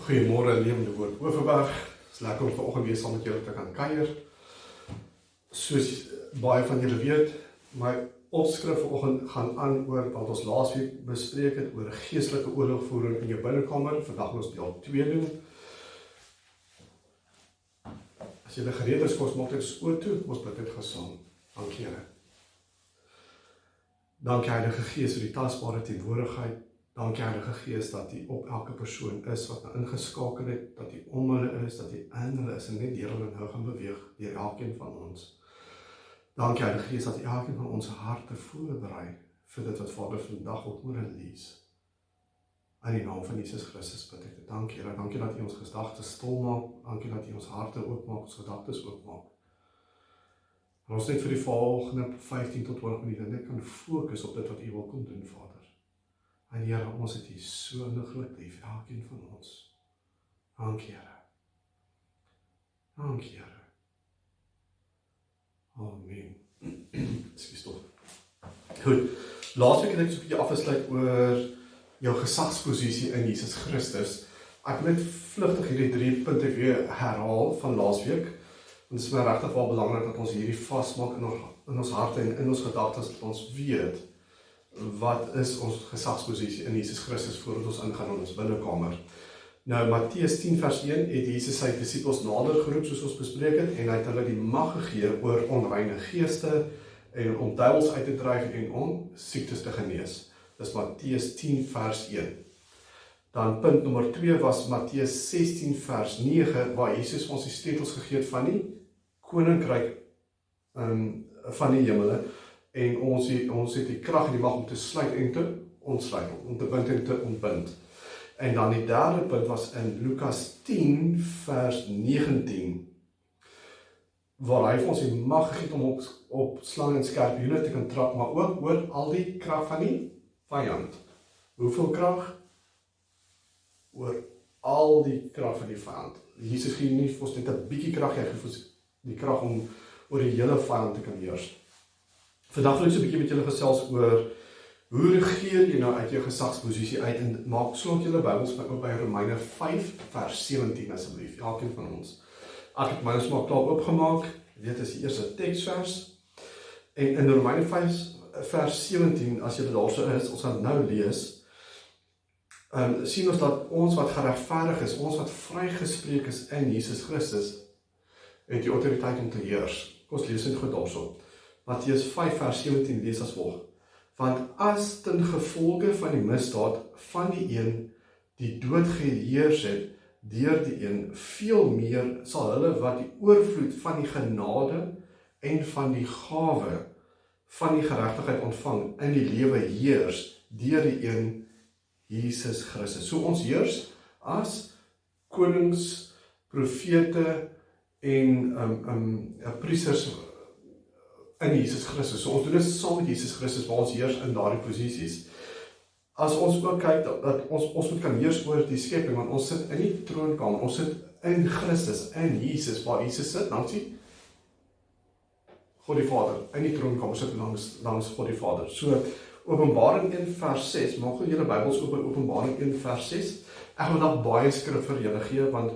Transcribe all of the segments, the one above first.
Goeiemôre, lewende woord Overberg. Het is lekker om vanoggend weer saam met julle te kan kuier. Soos baie van julle weet, my opskrif vanoggend gaan aan oor wat ons laasweek bespreek het oor geestelike oorlogvoering in jou binnekamer. Vandag moet ons deel 2 doen. As julle gereed is, kom ons maak dit oor toe, ons bid dit gesaam. Dankie Here. Dankie Heilige Gees vir die tasbare teenwoordigheid. Dankie Heilige Gees dat U op elke persoon is wat nou ingeskakel het, dat U om hulle is, dat U in hulle is en net deur hulle nou gaan beweeg, deur elkeen van ons. Dankie Heilige Gees dat U elkeen van ons harte voorberei vir dit wat Vader vandag ook moet lees. In die naam van Jesus Christus bid ek dit. Dankie Here, dankie dat U ons gedagtes stil maak, dankie dat U ons harte oopmaak, ons gedagtes oopmaak. En ons net vir die volgende 15 tot 20 minute net kan fokus op dit wat U wil kom doen, Vader. En Here, ons het U so innig lief, elkeen van ons. Dankie Here. Dankie Here. Amen. Ekskuus tog. Goed, laasweek het ek so 'n bietjie afgesluit oor jou gesagsposisie in Jesus Christus. Ek wil net vlugtig hierdie 3 punte weer herhaal van laasweek. En dit is my regtig wel belangrik dat ons hierdie vasmaak in ons harte en in ons gedagtes, dat ons weet wat is ons gesagsposisie in Jesus Christus voordat ons ingaan in ons binnekamer. Nou, Matteus 10 vers 1 het Jesus sy disippels nader geroep soos ons bespreek het, en hy het hulle die mag gegee oor onreine geeste en om duiwels uit te dryf en om siektes te genees. Dis Matteus 10 vers 1. Dan punt nommer 2 was Matteus 16 vers 9, waar Jesus ons die sleutels gegee het van die koninkryk van die hemele, en ons het die krag en die mag om te sluit en te ontsluit, om te bind en te ontbind. En dan die derde punt was in Lukas 10 vers 19, waar hy vir ons die mag gegee om op slange en skorpioene te kan trap, maar ook oor al die krag van die vyand. Hoeveel krag? Oor al die krag van die vyand. Jesus gee nie vir ons net 'n bietjie krag, hy gee vir ons die krag om oor die hele vyand te kan heers. Vandag wil ek so 'n bietjie met julle gesels oor hoe regeer jy nou uit jou gesagsposisie uit, en maak slot julle Bybels op by Romeine 5 vers 17 asseblief, elkeen van ons. Ek het myne maar klaar opgemaak, dit is die eerste teksvers, en in Romeine 5 vers 17, as julle daar so is, ons gaan nou lees, sien ons dat ons wat geregverdig is, ons wat vrygespreek is in Jesus Christus, het die autoriteit om te heers. Kom ons lees dit goed daarso. Matteus 5 vers 17 lees as volg. Want as ten gevolge van die misdaad van die een die dood geheers het deur die een, veel meer sal hulle wat die oorvloed van die genade en van die gawe van die geregtigheid ontvang in die lewe heers deur die een Jesus Christus. So ons heers as konings, profete en priesters in Jesus Christus. So ons doen dit saam met Jesus Christus, waar ons heers in daardie posisies. As ons ook kyk, dat ons moet kan heers oor die skepping, want ons sit in die troonkamer, ons sit in Christus, in Jesus, waar Jesus sit, dan sien God die Vader, in die troonkamer sit langs God die Vader. So, Openbaring 1 vers 6, maak gou julle Bybels oop by Openbaring 1 vers 6. Ek gaan vandag baie skrif vir julle gee, want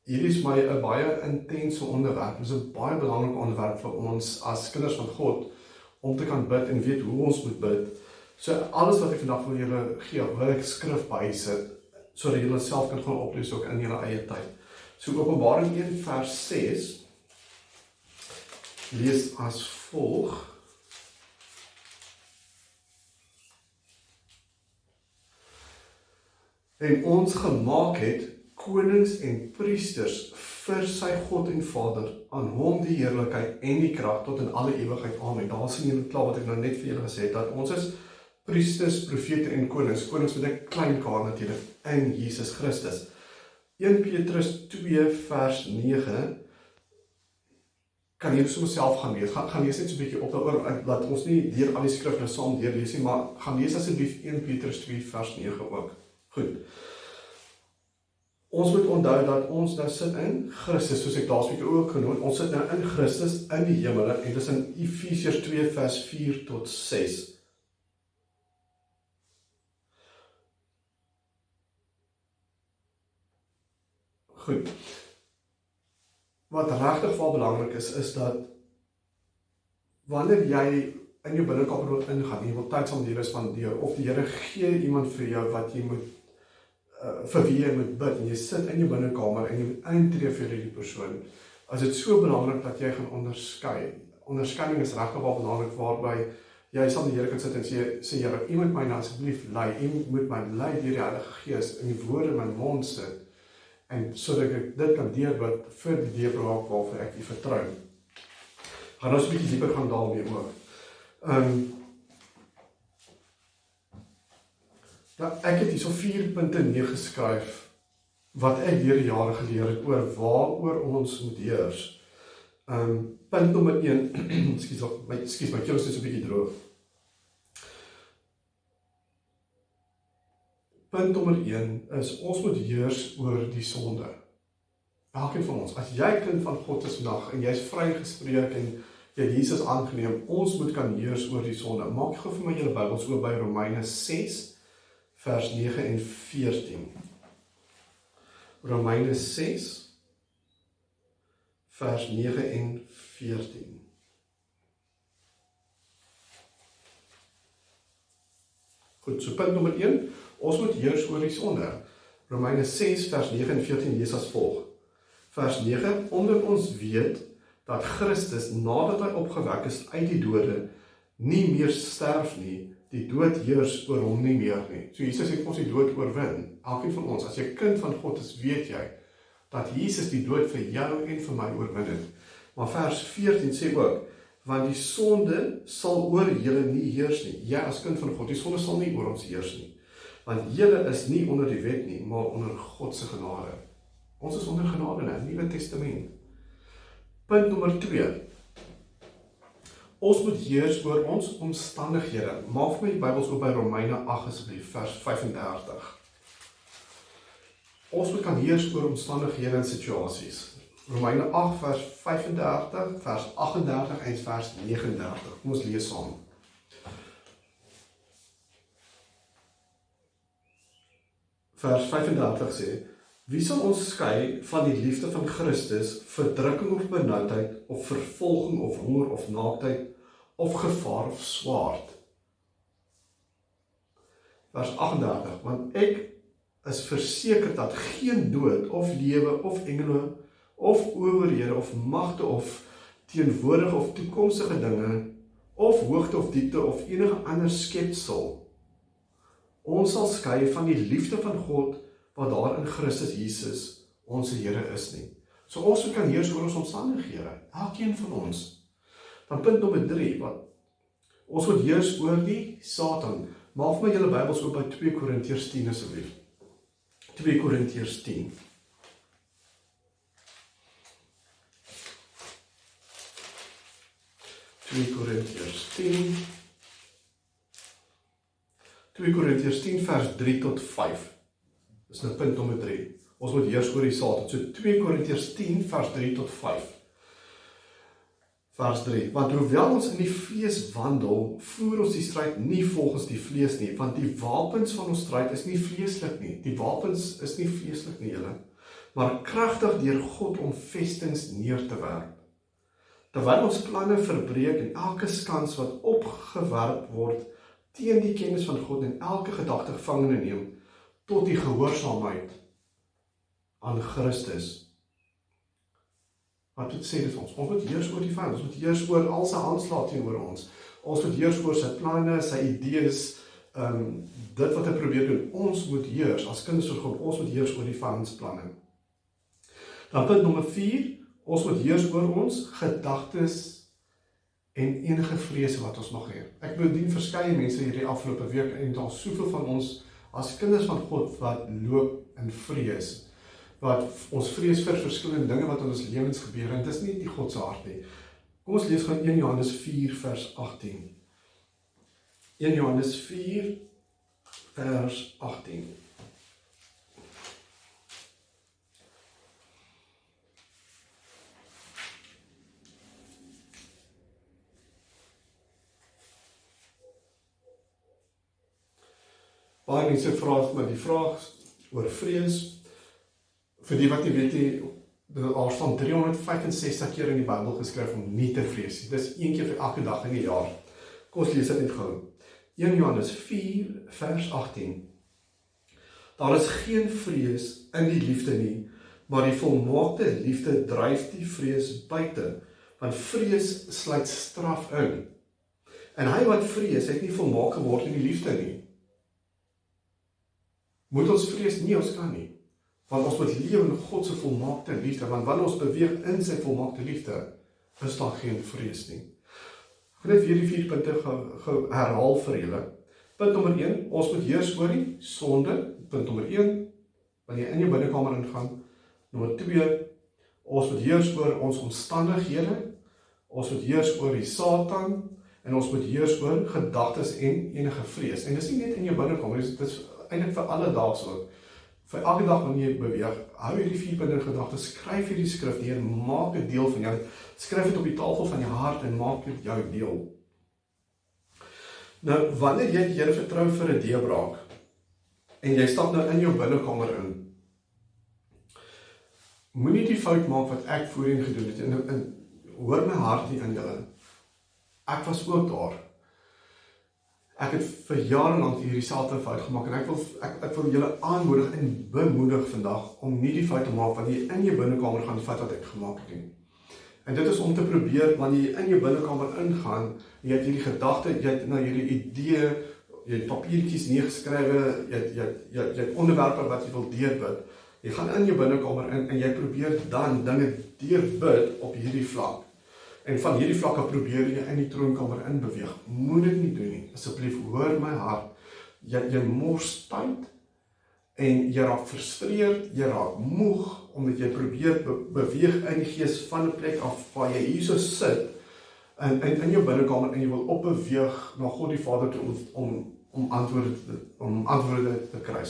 hierdie is my 'n baie intense onderwerp. Dit is 'n baie belangrike onderwerp vir ons as kinders van God, om te kan bid en weet hoe ons moet bid. So alles wat ek vandag wil julle gee, wil ek skrif bysit, sodat julle self kan gaan oplees ook in julle eie tyd. So Openbaring 1 vers 6, lees as volg. En ons gemaak het konings en priesters vir sy God en Vader, aan hom die heerlikheid en die krag tot in alle ewigheid. Amen. Daar sien julle klaar wat ek nou net vir julle gesê het, dat ons is priesters, profete en konings. Konings met 'n klein k natuurlik, in Jesus Christus. 1 Petrus 2 vers 9, kan jy soms self gaan lees. Gaan lees net so 'n bietjie op daaroor, laat ons nie deur al die skrif nou saam deurlees nie, maar gaan lees asseblief 1 Petrus 2 vers 9 ook. Goed. Ons moet onthou dat ons nou sit in Christus, soos ek laasweek ook genoem, ons sit nou in Christus, in die hemele, en dit is in Efesiërs 2 vers 4 tot 6. Goed. Wat regtig wel belangrik is dat wanneer jy in jou binnekamer wil ingaan, jy wil tyd saam met die Here spandeer, of die Here gee iemand vir jou wat jy moet, vir wie jy moet bid, en jy sit in jou binnekamer en jy moet intree vir die persoon, is dit so belangrik dat jy gaan onderskei. Onderskeiding is regtig wel belangrik, waarby jy saam met die Here kan sit en sê Here, U moet my nou asseblief lei, U moet my lei deur die Heilige Gees, in die woorde in my mond sit, en sodat ek dit kan deurbid vir die deurbraak waarvoor ek U vertrou. Gaan ons 'n bietjie dieper gaan daarmee ook. Ek het hierso 4 punte neergeskryf wat ek deur die jare geleer het oor waaroor ons moet heers. Punt nommer 1, ekskuus, my keel is net so 'n bietjie droog. Punt nommer 1 is, ons moet heers oor die sonde. Elkeen van ons, as jy kind van God is vandag, en jy is vrygespreek, en jy het Jesus aangeneem, ons moet kan heers oor die sonde. Maak gou vir my julle Bybels oop by Romeine 6, vers 9 en 14. Romeine 6, vers 9 en 14. Goed, so punt nommer 1, ons moet heers oor die sonde. Romeine 6, vers 9 en 14 lees as volg. Vers 9, omdat ons weet dat Christus, nadat hy opgewek is uit die dode, nie meer sterf nie, die dood heers oor hom nie meer nie. So Jesus het ons die dood oorwin. Elkeen van ons, as jy kind van God is, weet jy, dat Jesus die dood vir jou en vir my oorwin het. Maar vers 14 sê ook, want die sonde sal oor julle nie heers nie. Jy as kind van God, die sonde sal nie oor ons heers nie. Want julle is nie onder die wet nie, maar onder God se genade. Ons is onder genade in die Nuwe Testament. Punt nommer 2. Ons moet heers oor ons omstandighede. Maak vir my die Bybels oop by Romeine 8 asseblief, vers 35. Ons moet kan heers oor omstandighede en situasies. Romeine 8 vers 35, vers 38 en vers 39. Kom ons lees saam. Vers 35 sê, wie sal ons skei van die liefde van Christus, verdrukking of benoudheid, of vervolging of honger of naaktheid, of gevaar of swaard? Vers 38, want ek is verseker dat geen dood, of lewe, of engele, of owerhede, of magte, of teenwoordige of toekomstige dinge, of hoogte of diepte, of enige ander skepsel, ons sal skei van die liefde van God, wat daar in Christus Jesus, ons Here is nie. So ons kan heers oor ons omstandighede, elkeen van ons. Dan punt nommer 3, wat ons moet heers oor die Satan. Maak vir my julle Bybels oop by 2 Korintiërs 10 asseblief. 2 Korintiërs 10. 2 Korintiërs 10. 2 Korintiërs 10 vers 3 tot 5. Dis nou punt nommer 3. Ons moet heers oor die Satan. So 2 Korintiërs 10 vers 3 tot 5. Vers 3. Want hoewel ons in die vlees wandel, voer ons die stryd nie volgens die vlees nie, want die wapens van ons stryd is nie vleeslik nie. Die wapens is nie vleeslik nie, julle, maar kragtig deur God om vestings neer te werp. Terwyl ons planne verbreek en elke skans wat opgewerp word teen die kennis van God en elke gedagte gevangene neem tot die gehoorsaamheid aan Christus. Wat dit sê dit ons? Ons moet heers oor die vyand, ons moet heers oor al sy aanslae teenoor ons. Ons moet heers oor sy planne, sy idees, dit wat hy probeer doen. Ons moet heers as kinders van God, ons moet heers oor die vyandsplanne. Dan punt nommer 4, ons moet heers oor ons gedagtes en enige vrese wat ons nog het. Ek bedien verskeie mense hierdie afgelope week en daar soveel van ons as kinders van God wat loop in vrees, wat ons vrees vir verskillende dinge wat in ons lewens gebeur, en dit is nie die God se hart nie. Kom ons lees gaan 1 Johannes 4 vers 18. 1 Johannes 4 vers 18. Baie mense vra my die vraag oor vrees. vir die wat nie weet nie, daar staan 365 keer in die Bybel geskryf om nie te vrees nie. Dis een keer vir elke dag in die jaar. Kom ons lees dit net gou. 1 Johannes 4 vers 18. Daar is geen vrees in die liefde nie, maar die volmaakte liefde dryf die vrees buite, want vrees sluit straf in. En hy wat vrees, het nie volmaak geword in die liefde nie. Moet ons vrees? Nie, ons kan nie. Want ons moet lewe in God se volmaakte liefde, want wanneer ons beweeg in sy volmaakte liefde, is daar geen vrees nie. Ek wil net weer die 4 punte herhaal vir julle. Punt nommer 1, ons moet heers oor die sonde. Punt nommer 1, wanneer jy in jou binnekamer ingaan. Nommer 2, ons moet heers oor ons omstandighede. Ons moet heers oor die Satan. En ons moet heers oor gedagtes en enige vrees. En dis nie net in jou binnekamer, dit is eintlik vir alle daags ook. Vir elke dag wanneer jy beweeg, hou hierdie 4 punte in gedagte, skryf hierdie skrif neer, maak dit deel van jou, skryf dit op die tafel van jou hart en maak dit jou deel. Nou, wanneer jy die Here vertrou vir 'n deurbraak, en jy stap nou in jou binnekamer in, moenie die fout maak wat ek voorheen gedoen het, en hoor my hart nie in julle. Ek was ook daar. Ek het vir jare lank hierdie selfde fout gemaak, en ek wil julle aanmoedig en bemoedig vandag, om nie die fout te maak, wanneer jy in jou binnekamer gaan, die fout wat ek gemaak het nie. En dit is om te probeer, wanneer jy in jou binnekamer ingaan, jy het hierdie gedagte, jy het nou hierdie idee, jy het papiertjies neergeskrywe, jy het onderwerpe wat jy wil deurbid. Jy gaan in jou binnekamer in, en jy probeer dan dinge deurbid op hierdie vlak. En van hierdie vlakke probeer jy in die troonkamer inbeweeg. Moet dit nie doen nie. Asseblief, hoor my hart. Jy mors tyd, en jy raak frustreerd, jy raak moeg, omdat jy probeer beweeg in die gees van 'n plek af, waar jy hier so sit, en in jou binnekamer, en jy wil opbeweeg na God die Vader toe, om antwoorde te kry,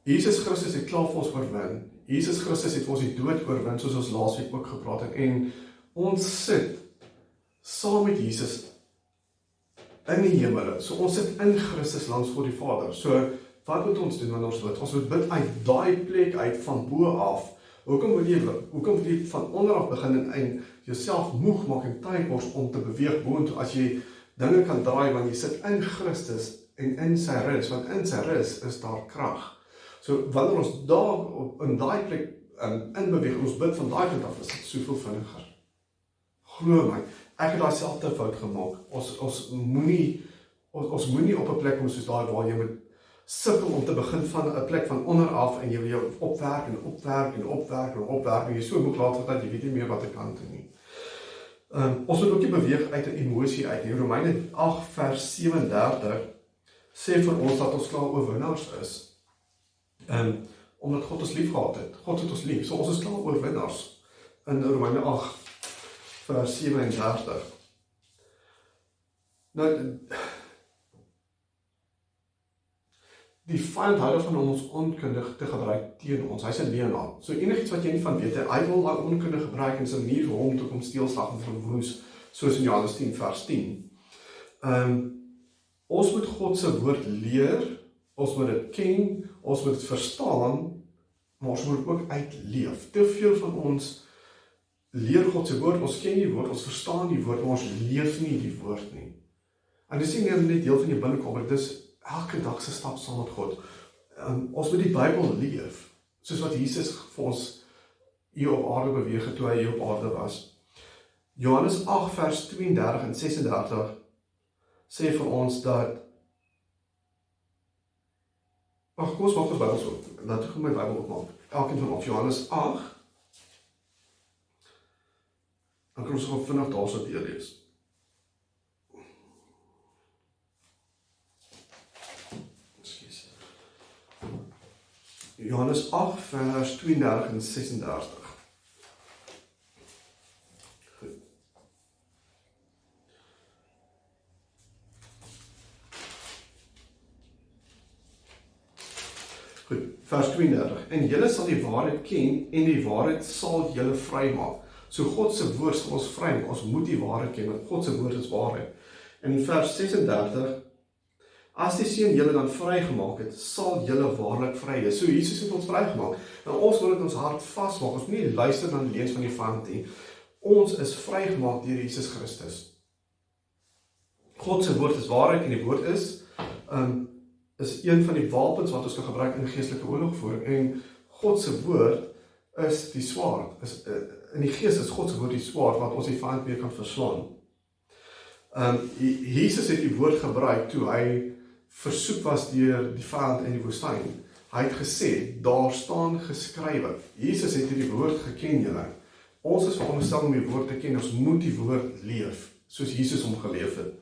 Jesus Christus het klaar vir ons oorwin. Jesus Christus het vir ons die dood oorwin, soos ons laasweek ook gepraat het, en ons sit saam met Jesus in die hemele. So ons sit in Christus langs voor die Vader. So wat moet ons doen wanneer ons bid? Ons moet bid uit daai plek uit van bo af. Hoekom moet jy van onder af begin en jouself moeg maak en tyd word om te beweeg boontoe, as jy dinge kan draai, want jy sit in Christus en in sy rus, want in sy rus is daar krag. So wanneer ons daar in daai plek in beweeg, ons bid van daai punt af, is dit soveel vinniger. Glo my, ek het daai selfde fout gemaak. Ons moenie op 'n plek kom soos daai waar jy moet sukkel om te begin van 'n plek van onder af, en jy wil jou opwerk en jy so moeg laat dat jy weet nie meer wat ek kan doen nie. Ons moet ook nie beweeg uit 'n emosie uit nie. Romeine 8 vers 37 sê vir ons dat ons klaar oorwinnaars is. Omdat God ons lief gehad het. God het ons lief. So ons is klaar oorwinnaars. In Romeine 8 vers 37. Nou, die vyand hou daarvan om ons onkundig te gebruik teen ons. Hy's 'n leienaar. So enigiets wat jy nie van weet, hy wil daai onkunde gebruik in sy manier vir hom te kom steel, slag en verwoes, soos in Johannes 10 vers 10. Ons moet God se woord leer, ons moet dit ken, ons moet dit verstaan, maar ons moet dit ook uitleef. Te veel van ons leer God se woord, ons ken die woord, ons verstaan die woord, maar ons leef nie die woord nie. En dis nie net deel van jou binnekamer, dis elke dag se stap saam met God. Ons moet die Bybel leef, soos wat Jesus vir ons hier op aarde beweeg het, toe hy hier op aarde was. Johannes 8 vers 32 en 36 sê vir ons dat, kom ons maak ons Bybels op, laat ek my Bybel opmaak, elkeen van ons, Johannes 8, dan kan ons gewoon vinnig daar so deurlees. Johannes 8 vers 32 en 36. Goed, vers 32. En julle sal die waarheid ken, en die waarheid sal julle vrymaak. So God se woord sal ons vrymaak. Ons moet die waarheid ken, want God se woord is waarheid. En in vers 36, As die Seun julle dan vrygemaak het, sal julle waarlik vry wees. So Jesus het ons vrygemaak. En ons wil dit ons hart vasmaak. Ons moet nie luister na die leuns van die vyand nie. Ons is vrygemaak deur Jesus Christus. God se woord is waarheid en die woord is een van die wapens wat ons kan gebruik in geestelike oorlogvoering. En God se woord is die swaard. In die gees is God se woord die swaard wat ons die vyand mee kan verslaan. Jesus het die woord gebruik toe hy versoek was deur die vyand in die woestyn. Hy het gesê, daar staan geskrywe. Jesus het hierdie woord geken julle. Ons is veronderstel om die woord te ken, ons moet die woord leef, soos Jesus hom geleef het.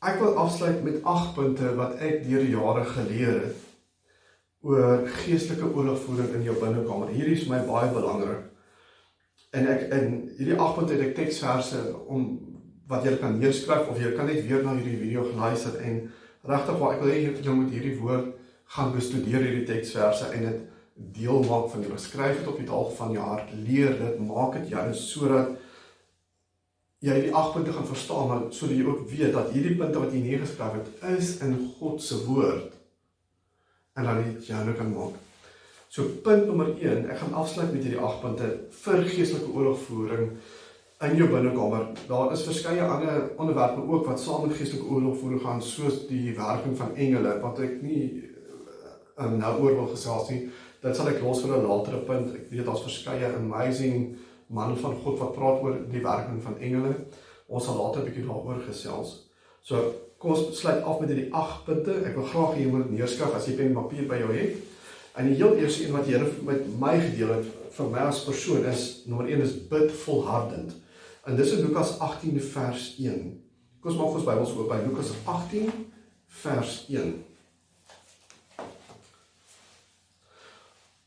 Ek wil afsluit met 8 punte wat ek deur die jare geleer het oor geestelike oorlogvoering in jou binnekamer. Hierdie is my baie belangrik. En in hierdie 8 punte het ek teksverse wat jy kan neerskryf, of jy kan net weer na hierdie video geluister, en regtig waar ek wil hê jy moet hierdie woord gaan bestudeer, hierdie teksverse, en dit deel maak van jou. Skryf dit op die dalk van jou hart, leer dit, maak dit jou, sodat jy die 8 punte gaan verstaan, maar sodat jy ook weet dat hierdie punte wat jy neergeskryf het, is in God se woord, en dan dit jou kan maak. So punt nommer 1, ek gaan afsluit met hierdie 8 punte vir geestelike oorlogvoering in jou binnekamer. Daar is verskeie ander onderwerpe ook wat saam met geestelike oorlogvoering gaan, soos die werking van engele, wat ek nie nou oor wil gesels nie. Dit sal ek los vir 'n latere punt. Ek weet daar's verskeie amazing manne van God wat praat oor die werking van engele. Ons sal later 'n bietjie daaroor gesels. So kom ons sluit af met hierdie 8 punte. Ek wil graag hê jy moet neerskryf as jy pen en papier by jou het. En die heel eerste een wat die Here met my gedeel het, vir my as persoon, is, nommer 1 is bid volhardend. En dis in Lukas 18 vers 1. Kom ons maak ons Bybels oop by Lukas 18 vers 1.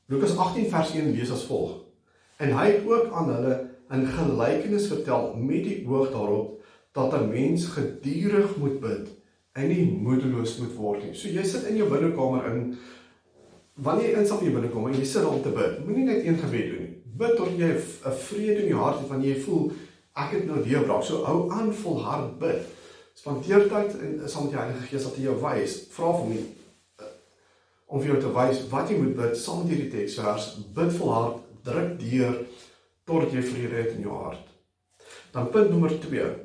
Lukas 18 vers 1 lees as volg. En hy het ook aan hulle 'n gelykenis vertel met die oog daarop, dat 'n mens gedurig moet bid en nie moedeloos moet word nie. So jy sit in jou binnekamer in, wanneer jy instap in jou binnekamer en jy sit daar om te bid, moenie net een gebed doen nie. Bid tot jy 'n vrede in jou hart het, wanneer jy voel, ek het nou deurbraak. So hou aan volhard bid. Spandeer tyd en saam met die Heilige Gees dat hy jou wys. Vra vir hom om vir jou te wys wat jy moet bid, saam met hierdie teksvers. Bid volhard, druk deur totdat jy vrede het in jou hart. Dan punt nommer 2.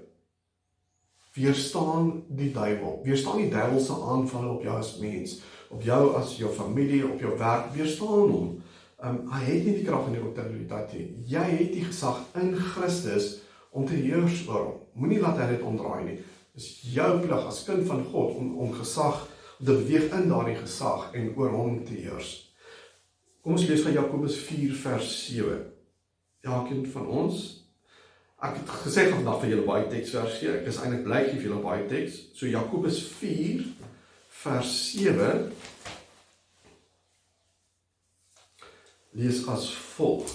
Weerstaan die duiwel. Weerstaan die duiwel se aanvalle op jou as mens, op jou as jou familie, op jou werk. Weerstaan hom. Hy het nie die krag en die autoriteit nie. Jy het die gesag in Christus om te heers oor hom. Moenie laat hy dit omdraai nie. Dis jou plig as kind van God om gesag, om te beweeg in daardie gesag en oor hom te heers. Kom ons lees van Jakobus 4 vers 7. Elkeen van ons, ek het gesê vandag vir julle baie teksverse gee, ek is eintlik bly gee vir julle baie teks. So Jakobus 4 vers 7 lees as volg.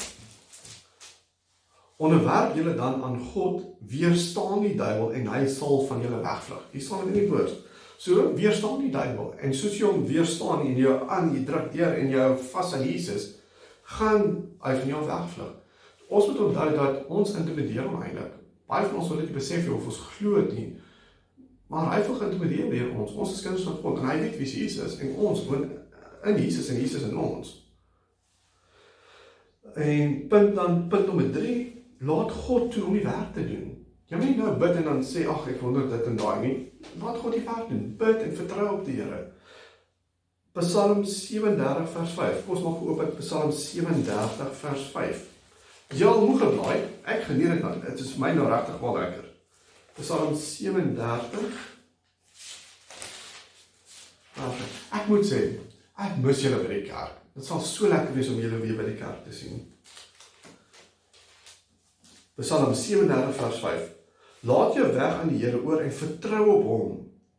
Onderwerp julle dan aan God, weerstaan die duiwel en hy sal van julle wegvlug. Hier staan dit in die woord. So, weerstaan die duiwel, en soos jy hom weerstaan en jou aan, jy druk deur en jou vas aan Jesus, gaan hy van jou wegvlug. Ons moet onthou dat ons intimideer hom eintlik. Baie van ons wil dit nie besef of ons glo dit nie, maar hy wil geïntimideer deur ons. Ons is kinders van God en hy weet wie Jesus is en ons woon in Jesus en Jesus in ons. En punt nommer 3, laat God toe om die werk te doen. Jy moet nie nou bid en dan sê, ag, ek wonder dit en daai nie. Laat God die werk doen. Bid en vertrou op die Here. Psalm 37 vers 5. Kom ons maak oop met Psalm 37 vers 5. Jy al moeg geblaai, ek geniet dit dan. Dit is vir my nou regtig wel lekker. Psalm 37. Ek moet sê, ek mis julle by die kerk. Dit sal so lekker wees om julle weer by die kerk te sien. Psalm 37 vers 5. Laat jou weg aan die Here oor en vertrou op hom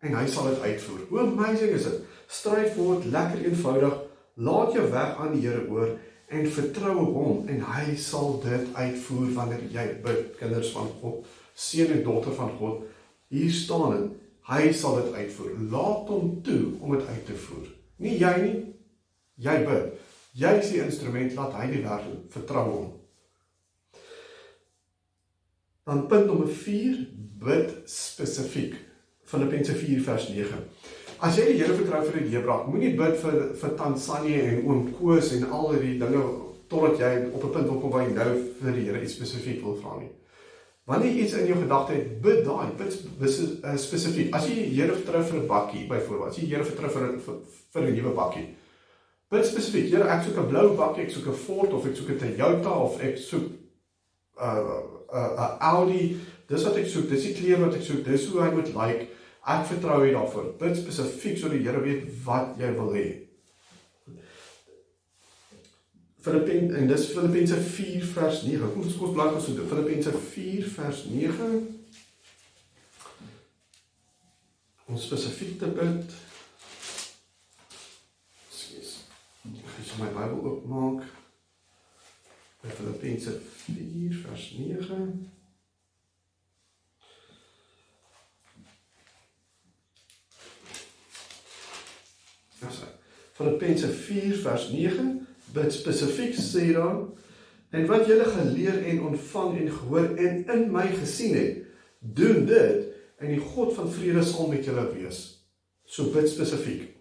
en hy sal dit uitvoer. Hoe amazing is dit? Strydwoord, lekker eenvoudig. Laat jou weg aan die Here oor en vertrou op hom en hy sal dit uitvoer wanneer jy bid, kinders van God, seun en dogter van God. Hier staan dit, hy sal dit uitvoer. Laat hom toe om dit uit te voer. Nie jy nie, jy bid. Jy is die instrument, laat hy die werk doen. Vertrou hom. Dan punt nommer 4, bid spesifiek. Filippense 4 vers 9. As jy die Here vertrou vir die deurbraak, moenie bid vir Tanzanië en oom Koos en al die dinge, totdat jy op 'n punt wil kom waar jy nou vir die Here iets spesifiek wil vra nie. Wanneer jy iets in jou gedagte het, bid daai, bid spesifiek. As jy die Here vertrou vir 'n bakkie, byvoorbeeld, as jy die Here vertrou vir 'n nuwe bakkie, bid spesifiek. Here, ek soek 'n blou bakkie, ek soek 'n Ford, of ek soek 'n Toyota, of ek soek 'n Audi, dis wat ek soek, dis die kleur wat ek soek, dis hoe hy moet lyk, ek vertrou jy daarvoor, bid spesifiek, so die Here weet wat jy wil hê. En dis Filippense 4 vers 9, kom ons blaai ons so, Filippense 4 vers 9, om spesifiek te bid, ek gaan so my Bybel oopmaak, by Filippense 4 vers 9, Filippense 4 vers 9, bid spesifiek sê dan, en wat julle geleer en ontvang en gehoor en in my gesien het, doen dit, en die God van vrede sal met julle wees. So bid spesifiek.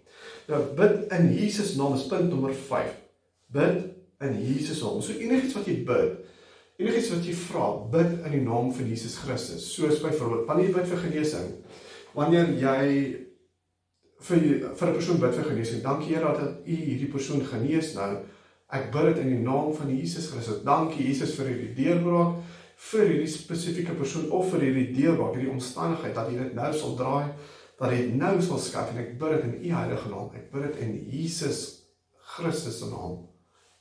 Nou bid in Jesus naam is punt nommer 5. Bid in Jesus naam. So enigiets wat jy bid, enigiets wat jy vra, bid in die naam van Jesus Christus. Soos byvoorbeeld, wanneer jy bid vir genesing, wanneer jy vir 'n persoon bid vir genesing, dankie Here dat u hierdie persoon genees nou, ek bid dit in die naam van Jesus Christus, dankie Jesus vir hierdie deurbraak, vir hierdie spesifieke persoon, of vir hierdie deurbraak, hierdie omstandigheid, dat jy dit nou sal draai, dat jy dit nou sal skaf, en ek bid dit in u heilige naam, ek bid dit in Jesus Christus se naam,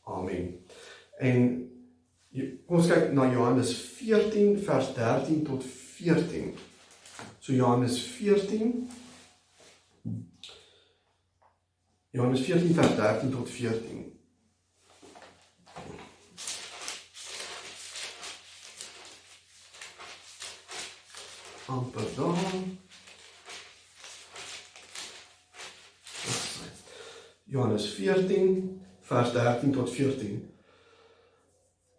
amen. En kom ons kyk na Johannes 14 vers 13 tot 14, so Johannes 14 vers 13 tot 14. Amper daar. Johannes 14 vers 13 tot 14.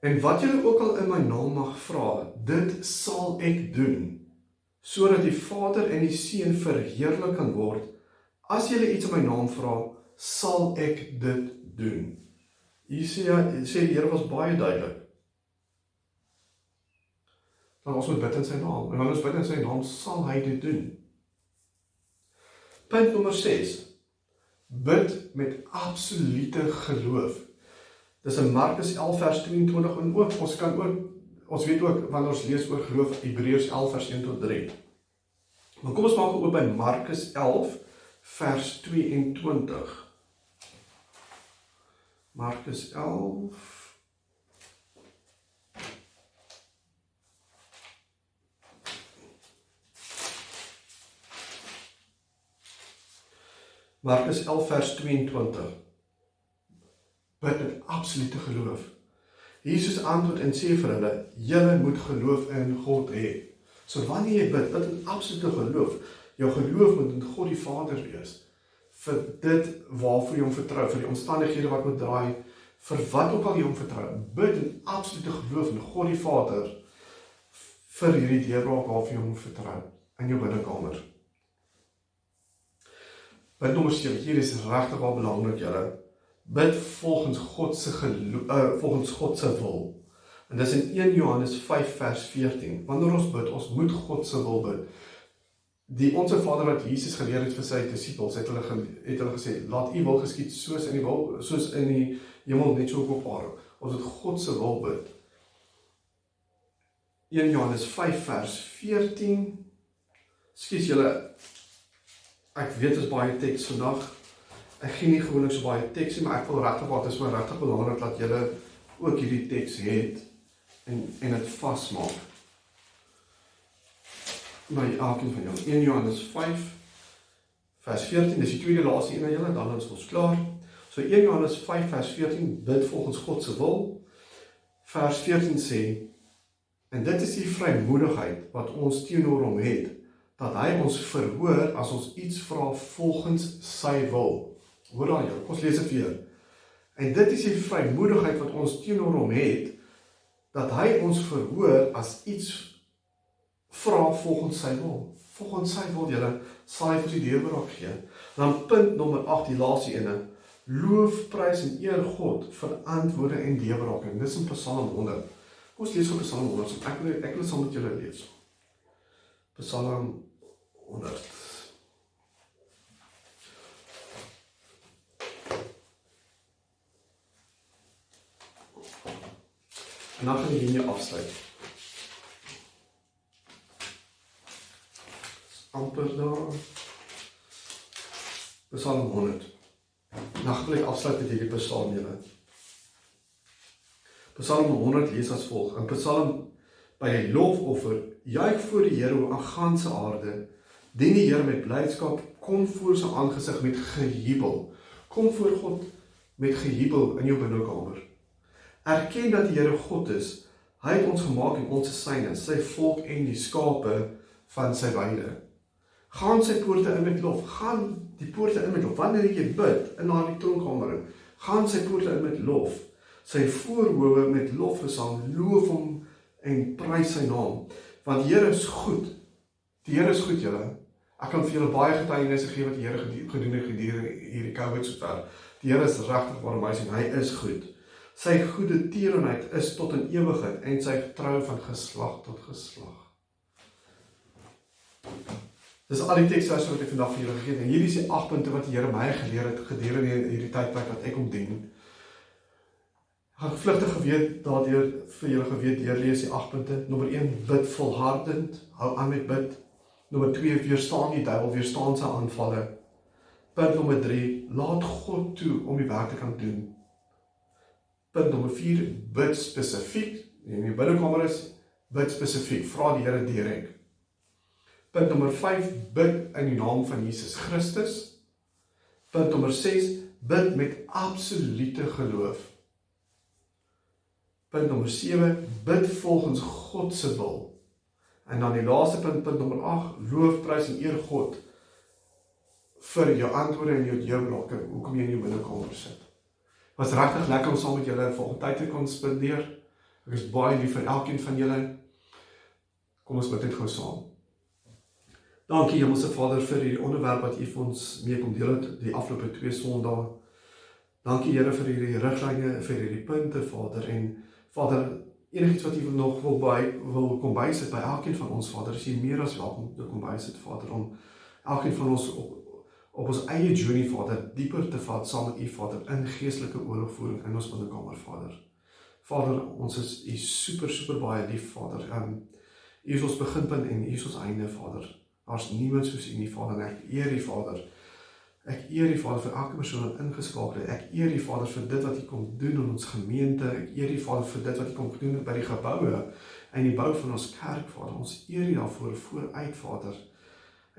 En wat julle ook al in my naam mag vra, dit sal ek doen, sodat die Vader en die Seun verheerlik kan word. As julle iets in my naam vra, sal ek dit doen. Hier sê die Here was baie duidelik. Dan ons moet bid in sy naam. En wanneer ons bid in sy naam, sal hy dit doen. Punt nommer 6. Bid met absolute geloof. Dis in Markus 11 vers 22 en ook, ons weet ook, wanneer ons lees oor geloof, Hebreërs 11 vers 1 tot 3. Maar kom ons maak ook by Markus 11 vers 22. Markus 11 Markus 11 vers 22. Bid met absolute geloof. Jesus antwoord en sê vir hulle, julle moet geloof in God hê. So wanneer jy bid met absolute geloof, jou geloof moet in God die Vader wees, vir dit waarvoor jy hom vertrou, vir die omstandighede wat moet draai, vir wat ook al jy hom vertrou, bid in absolute geloof in God die Vader, vir hierdie deurbraak waarvoor jy hom vertrou, in jou binnekamer. Punt nommer 7, hier is regtig wel belangrik julle, bid volgens God se wil. En dis in 1 Johannes 5 vers 14, wanneer ons bid, ons moet God se wil bid. Die onsse Vader wat Jesus geleer het vir sy disippels, het hulle gesê, laat u wil geskied soos in die hemel net so op aarde. Ons moet God se wil bid. 1 Johannes 5 vers 14, skies julle, ek weet is baie teks vandag, ek gee nie gewoonlik so baie teks nie, maar ek wil regtig wat, is my regtig belangrik dat julle ook hierdie teks het, en het vastmaak. By elkeen van julle. 1 Johannes 5, vers 14, dis die tweede laaste een aan julle, dan is ons klaar. So 1 Johannes 5, vers 14, bid volgens God se wil. Vers 14 sê, en dit is die vrymoedigheid wat ons teenoor hom het, dat hy ons verhoor as ons iets vra volgens sy wil. Hoor dan julle, ons lees dit weer. En dit is die vrymoedigheid wat ons teenoor hom het, dat hy ons verhoor as iets vra volgens sy wil. Volgens sy wil julle, sal hy vir ons die deurbraak gee. Dan punt nommer 8, die laaste ene. Loof, prys en eer God vir antwoorde en deurbrake. Dis in Psalm 100. Kom ons lees op Psalm 100. So ek wil saam met julle lees. Psalm 100. En dan gaan die linie afsluit. Amper daar. Psalm 100. Dan wil ek afsluit met hierdie psalm julle. Psalm 100 lees as volg. In Psalm by die lofoffer, juig voor die Here o ganse aarde, dien die Here met blydskap, kom voor sy aangesig met gejubel. Kom voor God met gejubel in jou binnekamer. Erken dat die Here God is. Hy het ons gemaak en ons is syne, sy volk en die skape van sy weide. Gaan sy poorte in met lof, gaan die poorte in met lof, wanneer jy bid in na die troonkamer, gaan sy poorte in met lof, sy voorhoewe met lofgesang, loof hom en prys sy naam, want die Here is goed, julle, ek kan vir julle baie getuienisse gee wat die Here gedoen het gedurende hierdie COVID sover, die Here is regtig waar amazing, hy is goed, sy goeie tierenheid is tot in ewigheid, en sy getrou van geslag tot geslag. Dis al die tekstverse wat ek vandag vir julle gegee het, en hierdie is die 8 punte wat die Here my geleer het, gedurende hierdie tydperk wat ek hom dien. Ek gaan vlugtig vir julle geweet deurlees die 8 punte. Nommer 1, bid volhardend, hou aan met bid. Nommer 2, weerstaan die duiwel, weerstaan sy aanvalle. Punt nommer 3, laat God toe om die werk te kan doen. Punt nommer 4, bid spesifiek, in die binnekamer is, bid spesifiek, vra die Here direk. Punt nommer 5, bid in die naam van Jesus Christus. Punt nommer 6, bid met absolute geloof. Punt nommer 7, bid volgens God se wil. En dan die laaste punt nommer 8, loof, prys en eer God vir jou antwoorde en jou deurbrake, hoekom jy in jou binnekamer sit. Was regtig lekker om saam met julle volgende tyd te kon spandeer. Ek is baie lief vir elkeen van julle. Kom ons bid net gou saam. Dankie Hemelse Vader vir die onderwerp wat U vir ons mee kom deel het die afgelope 2 Sondae. Dankie Here vir hierdie riglyne, vir hierdie punte Vader, en Vader, enigiets wat U nog wil kom bysit by elkeen van ons Vader, is U meer as welkom te kom bysit Vader, om elkeen van ons op ons eie journey Vader, dieper te vat saam met U Vader, in geestelike oorlogvoering in ons binnekamer Vader. Vader, ons is U super baie lief Vader, U is ons beginpunt en U is ons einde Vader. Daar is niemand soos U nie Vader, en ek eer U Vader. Ek eer U Vader vir elke persoon wat ingeskakel het. Ek eer U Vader vir dit wat U kom doen in ons gemeente. Ek eer U Vader vir dit wat U kom doen by die geboue en die bou van ons kerk Vader. Ons eer U daarvoor vooruit Vader.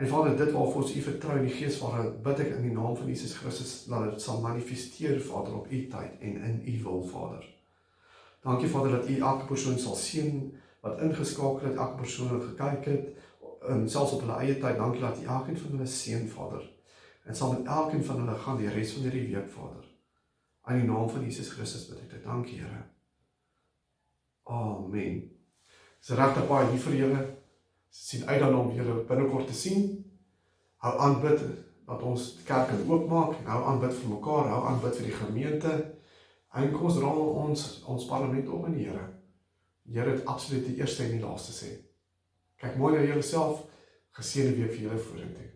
En Vader, dit waarvoor ons U vertrou in die Gees Vader, bid ek in die naam van Jesus Christus dat dit sal manifesteer Vader op U tyd en in U wil Vader. Dankie Vader dat U elke persoon sal seën wat ingeskakel het, elke persoon wat gekyk het, selfs op hulle eie tyd. Dankie dat U elkeen van hulle seën Vader. En sal met elkeen van hulle gaan die res van hierdie week, Vader. In die naam van Jesus Christus bid ek dit. Dankie, Here. Amen. Ek is regtig baie lief vir julle. Sien uit dan om julle binnekort te sien. Hou aan bid dat ons die kerk kan oopmaak. Hou aan bid vir mekaar. Hou aan bid vir die gemeente. En kom ons dra ons parlement op in die Here. Die Here het absoluut die eerste en die laaste sê. Kyk mooi na julleself. Geseënde week vir julle vorentoe.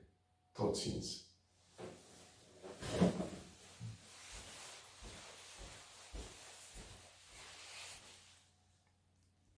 Totsiens.